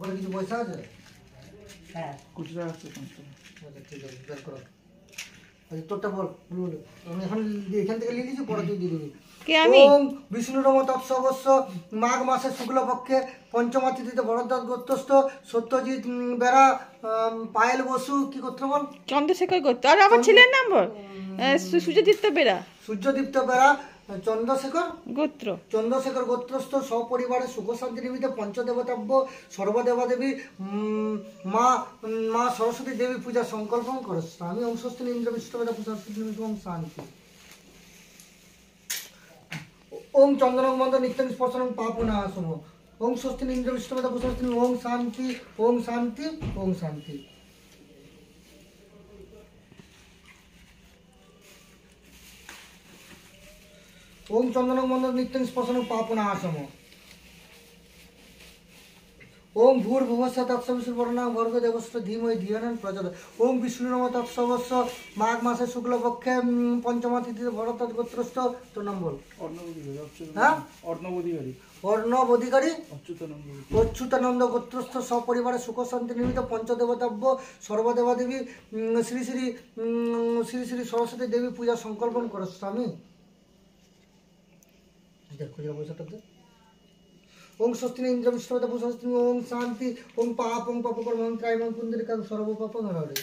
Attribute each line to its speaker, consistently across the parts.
Speaker 1: ওখানে কিছু পয়সা আছে?
Speaker 2: হ্যাঁ
Speaker 3: খুচরা আছে।
Speaker 1: আচ্ছা ঠিক আছে, বের করো। আচ্ছা তোরটা বল, আমি এখন এখান থেকে নিয়ে নিয়েছি, পরে তুই দিয়ে দিবি।
Speaker 2: কে আমি?
Speaker 1: ওম বিষ্ণুরম তৎসবস্য মাঘ মাসে শুক্লপক্ষে পঞ্চমা তিথিতে ভরদ্বাজ গোত্রস্থ সত্যজিৎ বেড়া পায়েল বসু কি গোত্র বল?
Speaker 2: চন্দ্রশেখর গোত্র। আর আমার ছেলের নাম বল, সুজদীপ্ত বেরা
Speaker 1: সূর্যদীপ্ত বেড়া চন্দ্রশেখর
Speaker 2: গোত্র।
Speaker 1: গোত্রস্থ সপরিবারে সুখ শান্তি নিমিত্তে পঞ্চদেবতাব্য সর্বদেবাদেবী মা মা সরস্বতী দেবী পূজা সংকল্প করস। আমি ওম স্বস্তি ইন্দ্র বিষ্ণুবেদা পূজা ওম শান্তি। ওম চন্দনং মন্দ নিত্যং স্পর্শনং পাপনাশম। ওম স্বস্তি ইন্দ্র বিষ্ণুবেদা পূজা ওম শান্তি ওম শান্তি ওম শান্তি। ওম চন্দনং মন্দ নিত্যং স্পর্শনং পাপনাশম। ওম ভূর্ভুবস্য তৎসবিষ্ণুর্বর্ণাং ভর্গ দেবস্য ধীমহি ধিয়ানান প্রচোদয়াৎ। ওম বিষ্ণুরম তৎসবস্য মাঘ মাসে শুক্লপক্ষে পঞ্চমা তিথিতে ভরদ্বাজ গোত্রস্থ। তোর নাম বল। হ্যাঁ অর্ণব অধিকারী অচ্যুতানন্দ গোত্রস্থ সপরিবারে সুখ শান্তি নিমিত্ত পঞ্চদেবতাব্য সর্বদেবাদেবী শ্রী শ্রী শ্রী শ্রী সরস্বতী দেবী পূজা সংকল্পন করস। আমি খুচরা পয়সাটা দে। ওম স্বস্তি ইন্দ্র বিষ্ণুবেদা পূজা ওম শান্তি ওম পাপং পাপকর্মং ত্রায়মং পুণ্ডরিকাং সর্বপাপং হরে।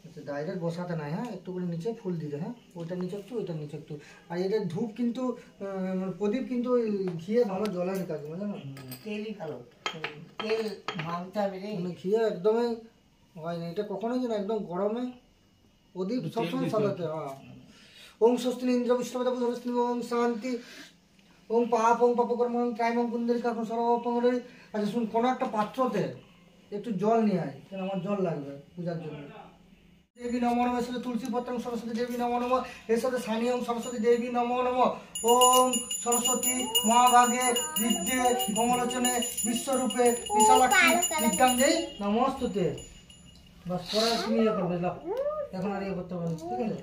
Speaker 1: আচ্ছা ডাইরেক্ট বসাতে নাই, হ্যাঁ একটু করে নিচে ফুল দিতে, হ্যাঁ ওইটার নিচে একটু ওইটার নিচে একটু। আর এটা ধূপ কিন্তু প্রদীপ কিন্তু ঘিয়ে ভালো জ্বলার কাজ, বুঝলে না?
Speaker 2: তেলই ভালো, তেল ভাঙতে হবে রে।
Speaker 1: মানে ঘিয়ে একদমই হয় না, এটা কখনোই যেন একদম গরমে প্রদীপ সবসময় সাজাতে হয়। ওম স্বস্তি ইন্দ্র বিষ্ণুবেদা পূজা ওম শান্তি ওম পাপং পাপকর্মং ত্রায়মং পুণ্ডরিকাং সর্বপাপং হরে। আচ্ছা শুন, কোনো একটা পাত্রতে একটু জল নিয়ে আয়, কেন আমার জল লাগবে পূজার জন্য। দেবী নমো নমঃ। এর সাথে তুলসী পত্রং সরস্বতী দেবী নমো নমঃ। এর সাথে স্থানীয় সরস্বতী দেবী নমো নমঃ। ওম সরস্বতী মহাভাগে বিদ্যে কমলোচনে বিশ্বরূপে বিশালাক্ষী বিদ্যাঙ্গেই নমস্তুতে। বাস পরে তুমি ইয়ে করবে, এখন আর ইয়ে করতে পারবে, ঠিক আছে?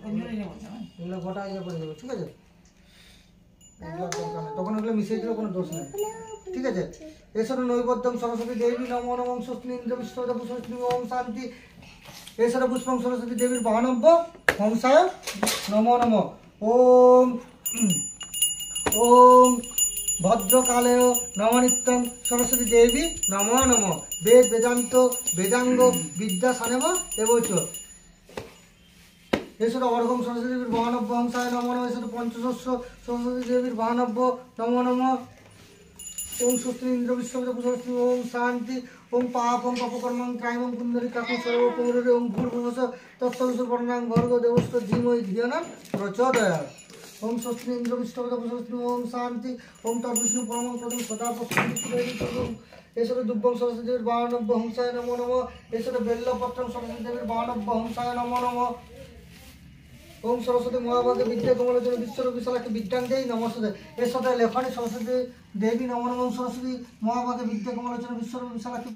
Speaker 1: এগুলো গোটা ইয়ে করে দেবে, ঠিক আছে? তখন ওগুলো মিশিয়ে দিলে কোনো দোষ নেই, ঠিক আছে? এছাড়া নৈবদ্যম সরস্বতী দেবী নমো নমঃ। স্বস্তি ইন্দ্র বিষ্ণুবেদা পূজা ওম শান্তি। এছাড়া পুষ্পং সরস্বতী দেবীর বাহনব্য হংসায় নমো নমঃ। ওম ওম ভদ্রকালেয় নমনিত্যং সরস্বতী দেবী নমো নমঃ। বেদ বেদান্ত বেদাঙ্গ বিদ্যা সানেম এবচ। এছাড়া অর্ঘম সরস্বতী দেবীর বাহনব্য হংসায় নমো নমঃ। এছাড়া পঞ্চশস্য সরস্বতী দেবীর বাহনব্য নমো নমঃ। ওম স্বস্তি ইন্দ্র বিশ্ববেদা পূজা ওম শান্তি ওম পাপং পাপকর্মং ত্রায়মং পুণ্ডরিকাং সর্বপাপং হরে। ওম ভূর্ভুবস্য তৎসবিষ্ণুর্বর্ণাং ভর্গো দেবস্য ধীমহি ধিয়ানান প্রচোদয়াৎ। ওম স্বস্তি ইন্দ্র বিশ্ববেদা পূজা ওম শান্তি ওম তদ্বিষ্ণু পরমং পদং সদা পশ্চিম। এছাড়া দুব্বং সরস্বতী দেবীর বাহনব্য হংসায় নমো নমঃ। এছাড়া বেল্লপত্রং সরস্বতী দেবীর বাহনব্য হংসায় নমো নমঃ। ওম সরস্বতী মহাভাগে বিদ্যা কমলোচনে বিশ্বরূপ বিশালাক্ষী বিদ্যাঙ্গেই নমস্তুতে। এর সাথে লেখনী সরস্বতী দেবী নমো নমঃ। সরস্বতী মহাভাগে বিদ্যা কমলোচনে বিশ্বরূপ বিশালাক্ষী